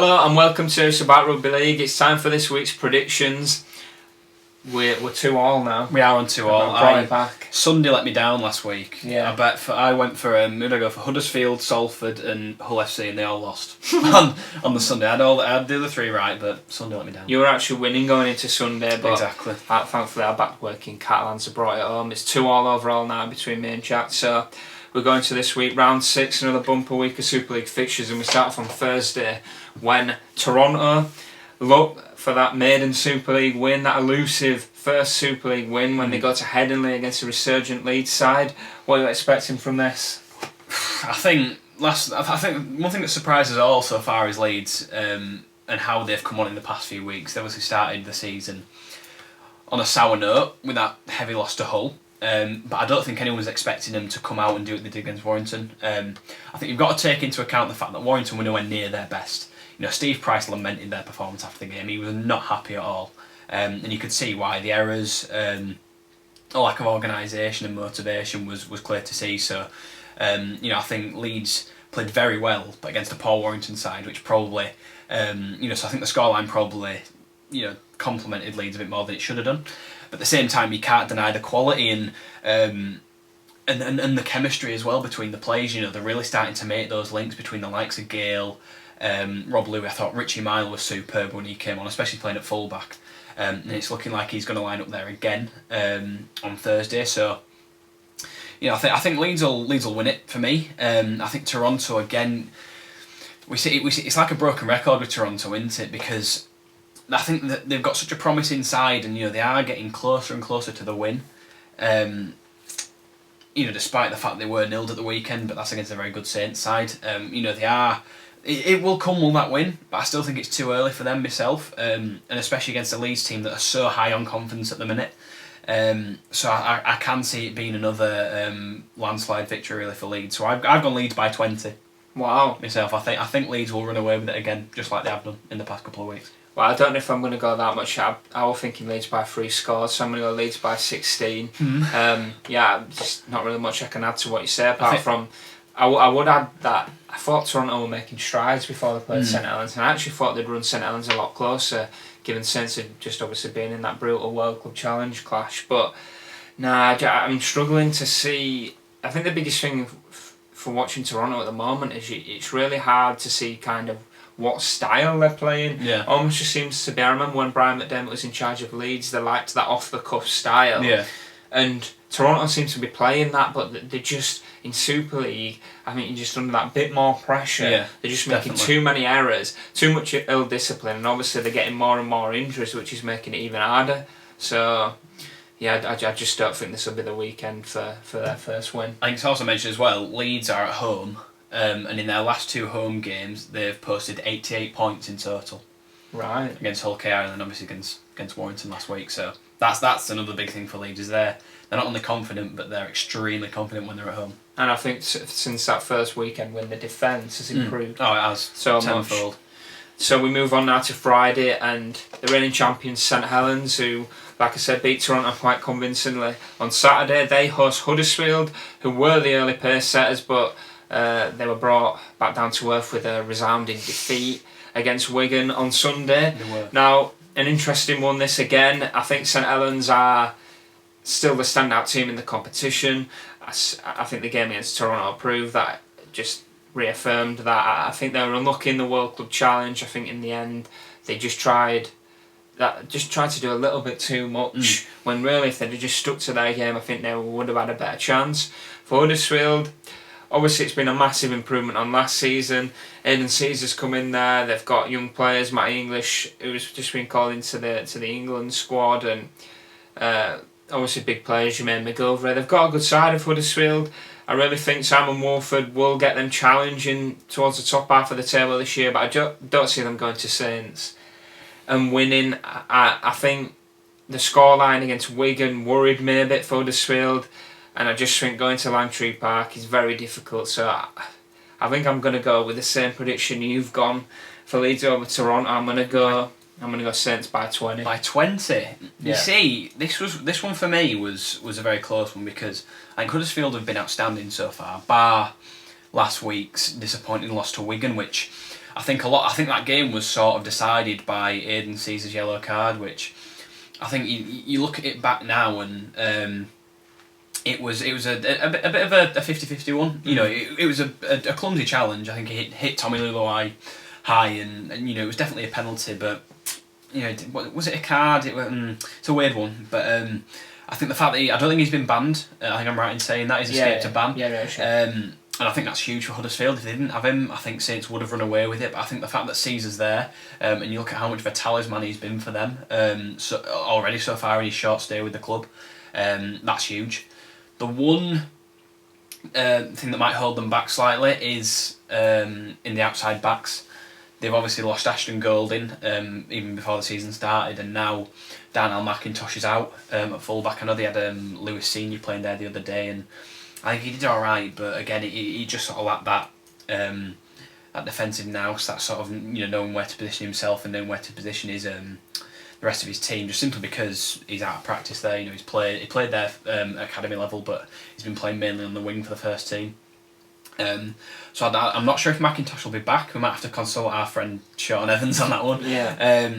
Hello and welcome to It's About Rugby League. It's time for this week's predictions. We're 2-2 now. We are on 2-2. Back. Sunday let me down last week. Yeah. I went for who did I go for? Huddersfield, Salford, and Hull FC, and they all lost on the Sunday. I had the other three right, but Sunday let me down. You were actually winning going into Sunday, but exactly. Thankfully our back working Catalans have brought it home. It's 2-2 overall now between me and Jack. So we're going to this week, round 6, another bumper week of Super League fixtures, and we start off on Thursday when Toronto look for that maiden Super League win, that elusive first Super League win when they go to Headingley against a resurgent Leeds side. What are you expecting from this? I think one thing that surprises us all so far is Leeds and how they've come on in the past few weeks. They obviously started the season on a sour note with that heavy loss to Hull. But I don't think anyone was expecting them to come out and do what they did against Warrington. I think you've got to take into account the fact that Warrington were nowhere near their best. You know, Steve Price lamented their performance after the game. He was not happy at all. And you could see why. The errors, a lack of organisation and motivation was clear to see. So, I think Leeds played very well, but against a poor Warrington side, which probably, so I think the scoreline probably, complimented Leeds a bit more than it should have done. But at the same time, you can't deny the quality and the chemistry as well between the players. You know, they're really starting to make those links between the likes of Gale, Rob Louis. I thought Richie Mile was superb when he came on, especially playing at fullback. And it's looking like he's going to line up there again on Thursday. So, I think Leeds will win it for me. I think Toronto again. We see it's like a broken record with Toronto, isn't it? Because I think that they've got such a promising side, and they are getting closer and closer to the win. Despite the fact they were nilled at the weekend, but that's against a very good Saints side. They are. It will come with that win, but I still think it's too early for them myself, and especially against a Leeds team that are so high on confidence at the minute. So I can see it being another landslide victory really for Leeds. So I've gone Leeds by 20. Wow. Myself, I think Leeds will run away with it again, just like they have done in the past couple of weeks. Well, I don't know if I'm going to go that much. I was thinking Leeds by 3 scores, so I'm going to go Leeds by 16. Just not really much I can add to what you say, apart from I would add that I thought Toronto were making strides before they played St Helens, and I actually thought they'd run St Helens a lot closer, given Saints had just obviously been in that brutal World Club Challenge clash. But I'm struggling to see. I think the biggest thing for watching Toronto at the moment is it's really hard to see kind of what style they're playing. Yeah. Almost just seems to be. I remember when Brian McDermott was in charge of Leeds, they liked that off the cuff style. Yeah. And Toronto seems to be playing that, but they're just in Super League. I mean, you're just under that bit more pressure. Yeah, they're just making too many errors, too much ill discipline, and obviously they're getting more and more injuries, which is making it even harder. So, I just don't think this will be the weekend for their first win. I think it's also mentioned as well, Leeds are at home, and in their last 2 home games, they've posted 88 points in total. Right. Against Hull KR and then obviously against Warrington last week. So that's another big thing for Leeds, is they're not only confident, but they're extremely confident when they're at home. And I think since that first weekend when the defence has improved. Oh, it has. So tenfold. Much. So we move on now to Friday, and the reigning champions St Helens, who, like I said, beat Toronto quite convincingly. On Saturday, they host Huddersfield, who were the early pace setters, but they were brought back down to earth with a resounding defeat against Wigan on Sunday. They were. Now, an interesting one this again. I think St Helens are still the standout team in the competition. I think the game against Toronto proved that, just reaffirmed that. I think they were unlucky in the World Club Challenge. I think in the end they just tried to do a little bit too much, when really if they'd have just stuck to their game, I think they would have had a better chance. For Huddersfield, obviously it's been a massive improvement on last season. Aidan Caesar's come in there. They've got young players, Matt English, who's just been called into the England squad, and obviously big players, Jermaine McGilvray. They've got a good side of Huddersfield. I really think Simon Wolford will get them challenging towards the top half of the table this year, but I don't see them going to Saints and winning. I think the scoreline against Wigan worried me a bit for Huddersfield, and I just think going to Langtree Park is very difficult. So I think I'm going to go with the same prediction you've gone for Leeds over Toronto. I'm going to go Saints by 20. By 20? Yeah. You see, this one for me was a very close one, because I think Huddersfield have been outstanding so far, bar last week's disappointing loss to Wigan, which I think that game was sort of decided by Aidan Caesar's yellow card, which I think you look at it back now and it was a bit of a 50-50 one. You know, it was a clumsy challenge. I think it hit Tommy Luluai high and you know, it was definitely a penalty, but you know, was it a card? It's a weird one, but I think the fact that I don't think he's been banned. I think I'm right in saying that he's escaped a ban. Yeah, sure. And I think that's huge for Huddersfield. If they didn't have him, I think Saints would have run away with it. But I think the fact that Caesar's there, and you look at how much of a talisman he's been for them already so far in his short stay with the club, that's huge. The one thing that might hold them back slightly is in the outside backs. They've obviously lost Ashton Golding even before the season started, and now Darnell McIntosh is out at fullback. I know they had Lewis Senior playing there the other day, and I think he did all right, but again, he just sort of lacked that defensive nous, that sort of, you know, knowing where to position himself and knowing where to position his the rest of his team, just simply because he's out of practice there. You know, he played there at academy level, but he's been playing mainly on the wing for the first team. So I'm not sure if McIntosh will be back. We might have to consult our friend Sean Evans on that one. Yeah.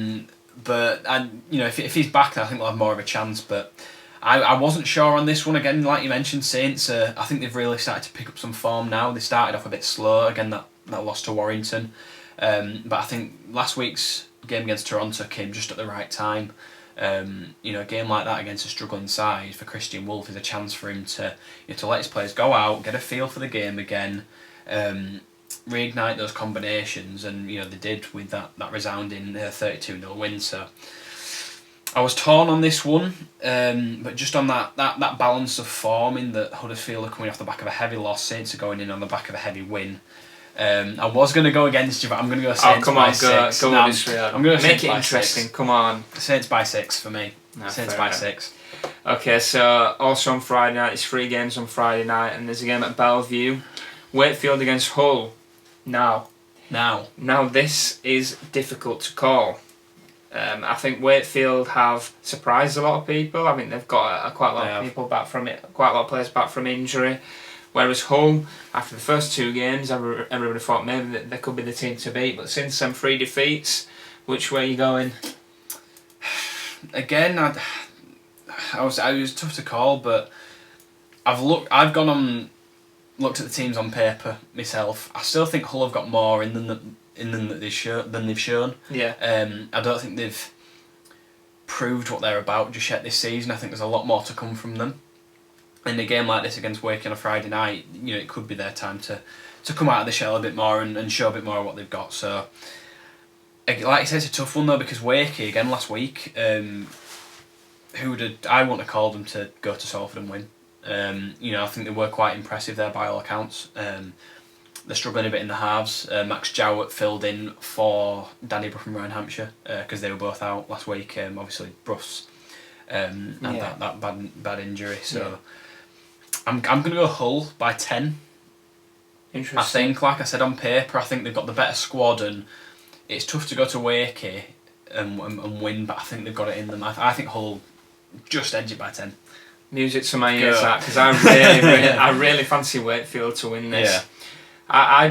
But you know, if he's back, then I think we'll have more of a chance. But I wasn't sure on this one. Again, like you mentioned, Saints. I think they've really started to pick up some form now. They started off a bit slow. Again, that loss to Warrington. But I think last week's game against Toronto came just at the right time. You know, a game like that against a struggling side for Christian Wolff is a chance for him to let his players go out, get a feel for the game again, reignite those combinations, and you know they did with that resounding 32-0 win. So I was torn on this one, but just on that balance of form in that Huddersfield are coming off the back of a heavy loss, Saints are going in on the back of a heavy win. I was going to go against you, but I'm going to go Saints by 6. Go on, I'm going to make it interesting. 6. Come on, Saints by 6 for me. No, Saints by 6. Okay, so also on Friday night, it's 3 games on Friday night, and there's a game at Bellevue, Wakefield against Hull. Now this is difficult to call. I think Wakefield have surprised a lot of people. I think they've got quite a lot of people back from it, quite a lot of players back from injury. Whereas Hull, after the first 2 games, everybody thought maybe that they could be the team to beat. But since some 3 defeats, which way are you going? Again, I was tough to call, but I've gone on, looked at the teams on paper myself. I still think Hull have got more in them than they've shown. Yeah. I don't think they've proved what they're about just yet this season. I think there's a lot more to come from them. In a game like this against Wake on a Friday night, you know, it could be their time to come out of the shell a bit more and show a bit more of what they've got. So, like I said, it's a tough one though, because Wakey, again last week, I wouldn't have called them to go to Salford and win. You know, I think they were quite impressive there by all accounts. They're struggling a bit in the halves. Max Jowett filled in for Danny Brough from Ryan Hampshire because they were both out last week. Obviously, Brough's had that bad injury. So I'm going to go Hull by 10. Interesting. I think, like I said, on paper, I think they've got the better squad, and it's tough to go to Wakey and win, but I think they've got it in them. I think Hull just edge it by 10. Music to my ears, that, because I really fancy Wakefield to win this. Yeah. I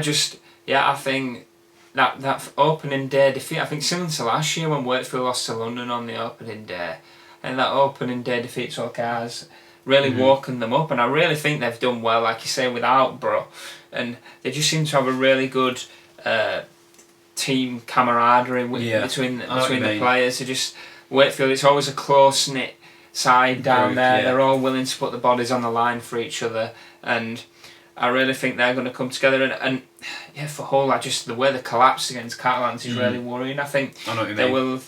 think that opening day defeat, I think similar to last year when Wakefield lost to London on the opening day, and that opening day defeat to Oakars really woken them up, and I really think they've done well, like you say, without Brough, and they just seem to have a really good team camaraderie between the players. Wakefield, it's always a close-knit side down there. They're all willing to put the bodies on the line for each other, and I really think they're going to come together. And for Hull, the way they collapsed against Catalans is really worrying. I think they will.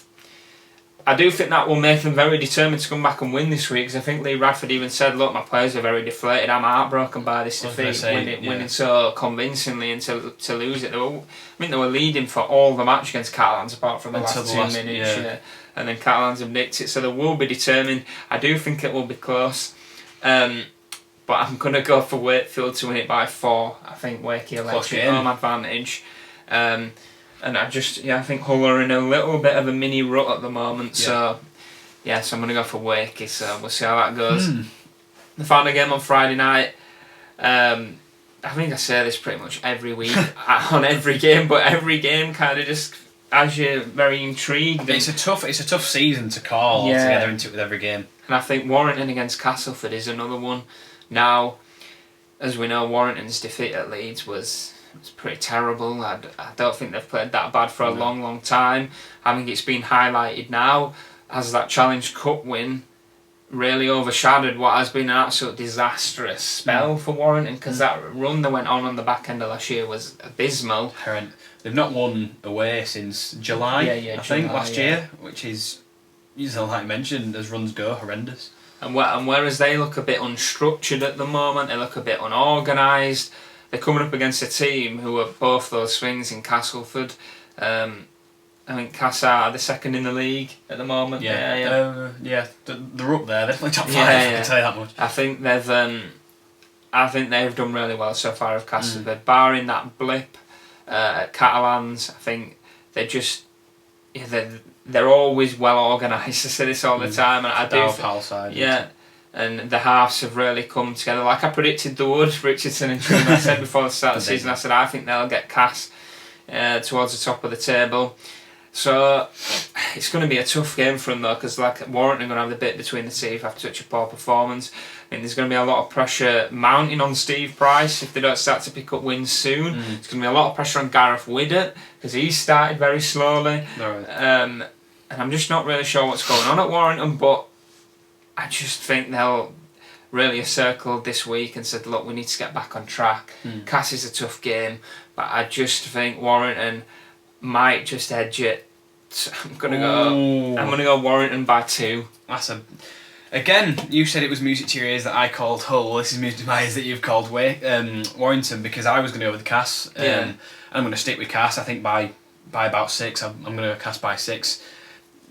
I do think that will make them very determined to come back and win this week, because I think Lee Radford even said, "Look, my players are very deflated. I'm heartbroken by this defeat, winning so convincingly, and to lose it." They were leading for all the match against Catalans apart from the last 2 minutes. And then Catalans have nicked it, so they will be determined. I do think it will be close, but I'm going to go for Wakefield to win it by 4. I think Wakey will edge it home advantage, and I think Hull are in a little bit of a mini rut at the moment. So I'm going to go for Wakey. So we'll see how that goes. The final game on Friday night, I think I say this pretty much every week on every game, but every game kind of just has you very intrigued. It's a tough season to call altogether into it with every game. And I think Warrington against Castleford is another one. Now, as we know, Warrington's defeat at Leeds was pretty terrible. I don't think they've played that bad for a long time. I think it's been highlighted now as that Challenge Cup win really overshadowed what has been an absolute disastrous spell for Warrington, because that run that went on the back end of last year was abysmal. They've not won away since July, I think, last year, which is, like you mentioned, as runs go, horrendous. And whereas they look a bit unstructured at the moment, they look a bit unorganised, they're coming up against a team who are both those swings in Castleford. I think Cass are the second in the league at the moment. They're up there. They're definitely top 5. I can tell you that much. I think they've done really well so far with Castleford, barring that blip at Catalans. I think they're just they're always well organised. I say this all the time, and I do. Side, and the halves have really come together. Like I predicted they would. Richardson and Truman. I said before the start of the season, I said I think they'll get Cass towards the top of the table. So it's going to be a tough game for them though, because like Warrington are going to have the bit between the teeth after such a poor performance. I think there's going to be a lot of pressure mounting on Steve Price if they don't start to pick up wins soon. There's going to be a lot of pressure on Gareth Widdett because he started very slowly. And I'm just not really sure what's going on at Warrington, but I just think they'll really have circled this week and said, look, we need to get back on track. Cass is a tough game, but I just think Warrington might just edge it. So I'm gonna go Warrington by 2. Again, you said it was music to your ears that I called Hull. This is music to my ears that you've called Warrington, because I was going to go with Cass. I'm going to stick with Cass. I think by about 6. I'm going to go Cass by 6.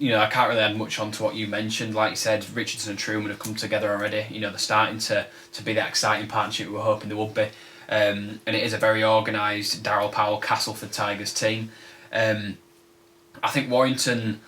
I can't really add much on to what you mentioned. Like you said, Richardson and Truman have come together already. They're starting to be that exciting partnership we were hoping they would be. And it is a very organised Darryl Powell Castleford Tigers team. I think Warrington,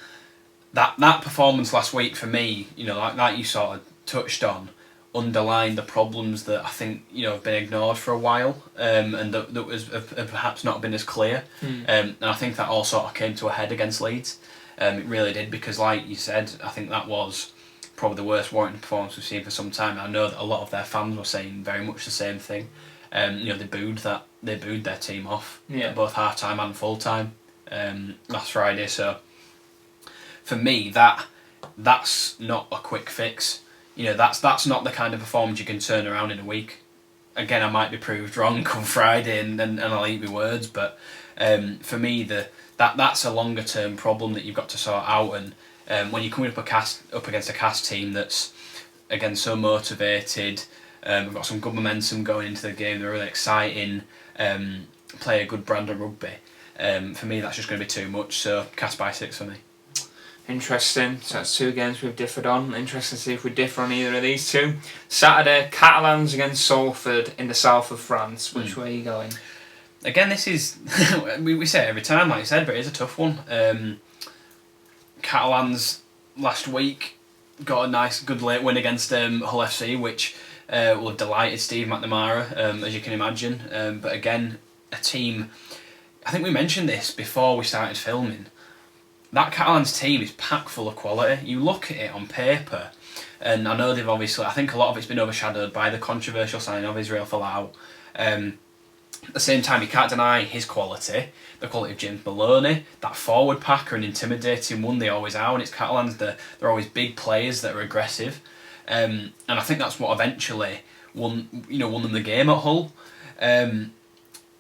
that performance last week for me, like you sort of touched on, underlined the problems that I think have been ignored for a while, and that have perhaps not been as clear. And I think that all sort of came to a head against Leeds. It really did, because like you said, I think that was probably the worst Warrington performance we've seen for some time. I know that a lot of their fans were saying very much the same thing. They booed their team off, both half time and full time. Last Friday, so for me that's not a quick fix. That's not the kind of performance you can turn around in a week. Again, I might be proved wrong come Friday, and I'll eat my words, but for me that's a longer term problem that you've got to sort out. And when you're coming up against a Cass team that's again so motivated, we've got some good momentum going into the game. They're really exciting. Play a good brand of rugby. For me, that's just going to be too much, so Cass by 6 for me. Interesting. So that's 2 games we've differed on. Interesting to see if we differ on either of these 2. Saturday, Catalans against Salford in the south of France. Which way are you going? Again, this is... we say it every time, like you said, but it is a tough one. Catalans last week got a nice, good late win against Hull FC, which will have delighted Steve McNamara, as you can imagine. But again, a team... I think we mentioned this before we started filming. That Catalans team is packed full of quality. You look at it on paper, and I know they've obviously... I think a lot of it's been overshadowed by the controversial signing of Israel Folau. At the same time, you can't deny his quality, the quality of James Maloney. That forward pack are an intimidating one. They always are. When it's Catalans, they're always big players that are aggressive. And I think that's what eventually won them the game at Hull.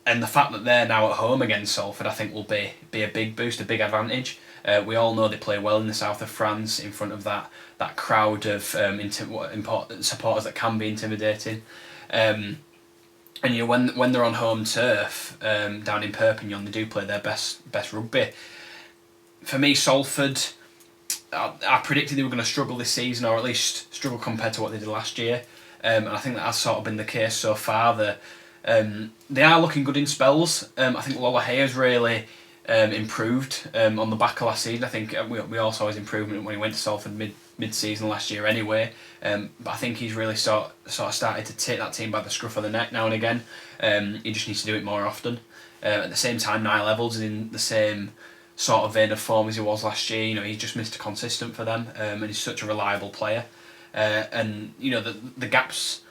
And the fact that they're now at home against Salford, I think will be a big boost, a big advantage. We all know they play well in the south of France in front of that crowd of important supporters that can be intimidating. And when they're on home turf down in Perpignan, they do play their best rugby. For me, Salford, I predicted they were going to struggle this season, or at least struggle compared to what they did last year. And I think that has sort of been the case so far. They are looking good in spells. I think Lola Hayes really improved on the back of last season. I think we all saw his improvement when he went to Salford mid-season last year anyway. But I think he's really sort of started to take that team by the scruff of the neck now and again. He just needs to do it more often. At the same time, Niall Evalds is in the same sort of vein of form as he was last year. You know, he's just Mr. Consistent for them, and he's such a reliable player. And you know, the gaps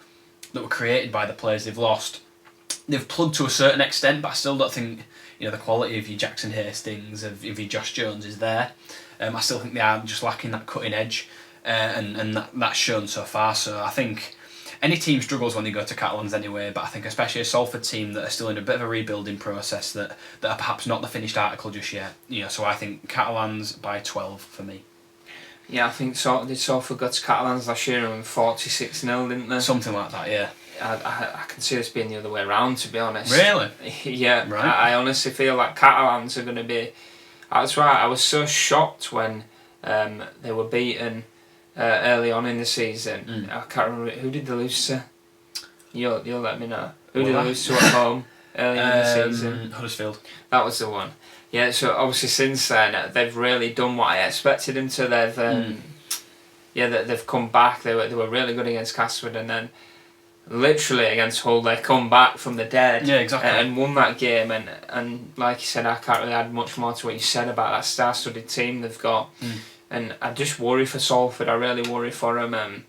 that were created by the players they've lost, they've plugged to a certain extent, but I still don't think, you know, the quality of your Jackson Hastings, of your Josh Jones is there. I still think they are just lacking that cutting edge, and that's shown so far. So I think any team struggles when they go to Catalans anyway, but I think especially a Salford team that are still in a bit of a rebuilding process, that are perhaps not the finished article just yet. You know, so I think Catalans by 12 for me. Yeah, I think did Salford go to Catalans last year and 46-0, didn't they? Something like that, yeah. I can see this being the other way around, to be honest. Really? Yeah, right. I honestly feel like Catalans are going to be... That's right, I was so shocked when they were beaten early on in the season. I can't remember, who did they lose to? You'll let me know. Who did they lose to at home early in the season? Huddersfield. That was the one. Yeah, so obviously since then they've really done what I expected them to. They've come back. They were really good against Castleford, and then literally against Hull they come back from the dead. Yeah, exactly. And won that game. And like you said, I can't really add much more to what you said about that star-studded team they've got. And I just worry for Salford. I really worry for them.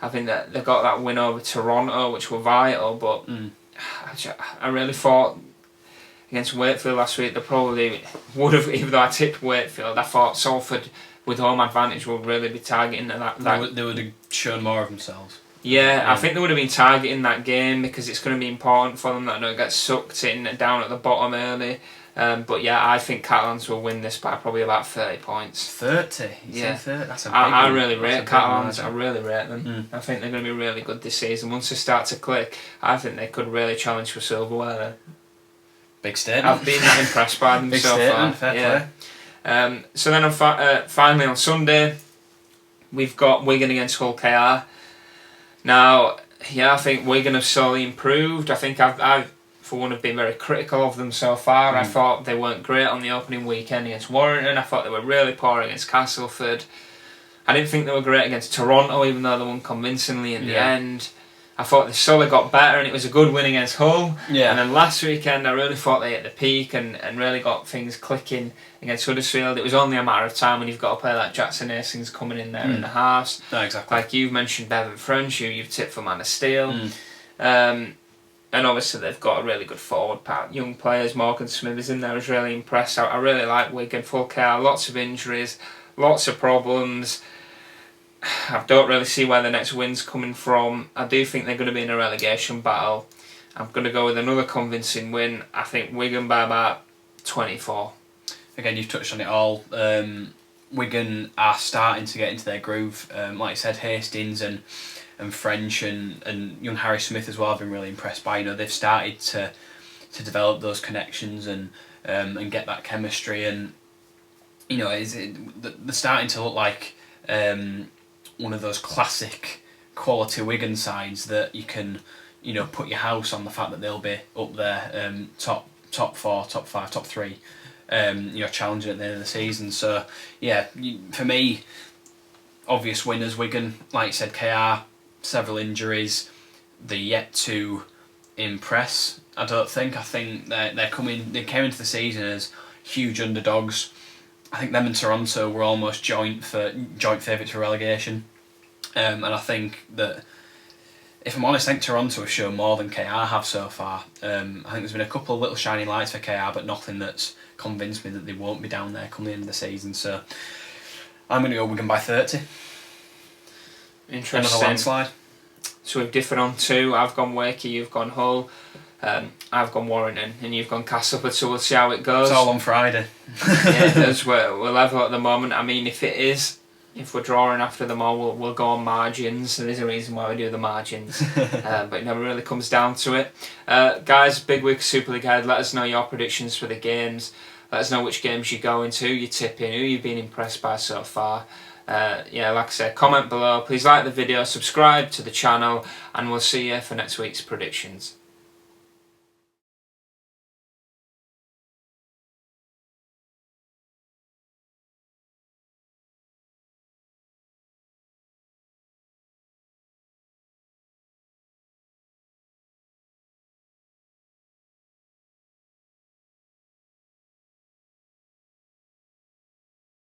I think that they got that win over Toronto, which were vital, but I really thought against Wakefield last week, they probably would have, even though I tipped Wakefield, I thought Salford, with home advantage, would really be targeting that. They would have shown more of themselves. Yeah, I think they would have been targeting that game because it's going to be important for them that they don't get sucked in down at the bottom early. But yeah, I think Catalans will win this by probably about 30 points. 30? Yeah. 30? That's a big I one. really rate That's Catalans. I really rate them. I think they're going to be really good this season. Once they start to click, I think they could really challenge for silverware. Big statement. I've been that impressed by them Big so statement, far. Fair play. So then finally on Sunday, we've got Wigan against Hull KR. Now, yeah, I think Wigan have slowly improved. I think I've for one, have been very critical of them so far. I thought they weren't great on the opening weekend against Warrington. I thought they were really poor against Castleford. I didn't think they were great against Toronto, even though they won convincingly in the end. I thought they slowly got better, and it was a good win against Hull. Yeah. And then last weekend, I really thought they hit the peak and really got things clicking against Huddersfield. It was only a matter of time when you've got a player like Jackson Hastings coming in there in the halves. No, exactly. Like you've mentioned Bevan French, you've tipped for Man of Steel. And obviously they've got a really good forward pack. Young players, Morgan Smithers in there, was really impressed. I really like Wigan, full care, lots of injuries, lots of problems. I don't really see where the next win's coming from. I do think they're going to be in a relegation battle. I'm going to go with another convincing win. I think Wigan by about 24. Again, you've touched on it all. Wigan are starting to get into their groove. Like I said, Hastings and French and young Harry Smith as well, I've been really impressed by. You know, they've started to develop those connections and get that chemistry, and you know, they're starting to look like one of those classic quality Wigan sides that you can, you know, put your house on the fact that they'll be up there, top 4, top 5, top 3, you know, challenging at the end of the season. So yeah, for me, obvious winners Wigan. Like you said, KR, several injuries. They're yet to impress. I think they came into the season as huge underdogs. I think them and Toronto were almost joint favourites for relegation. And I think that, if I'm honest, I think Toronto have shown more than KR have so far. I think there's been a couple of little shining lights for KR, but nothing that's convinced me that they won't be down there come the end of the season. So I'm going to go Wigan by 30. Interesting. Another landslide. So we've differed on 2. I've gone Wakey, you've gone Hull. I've gone Warrington, and you've gone Castleford, so we'll see how it goes. It's all on Friday. Yeah, it does. We're level at the moment. I mean, if we're drawing after them all, we'll go on margins. So there's a reason why we do the margins. But it never really comes down to it. Guys, big week Super League ahead. Let us know your predictions for the games. Let us know which games you're going to, you're tipping, who you've been impressed by so far. Yeah, like I said, comment below. Please like the video, subscribe to the channel, and we'll see you for next week's predictions.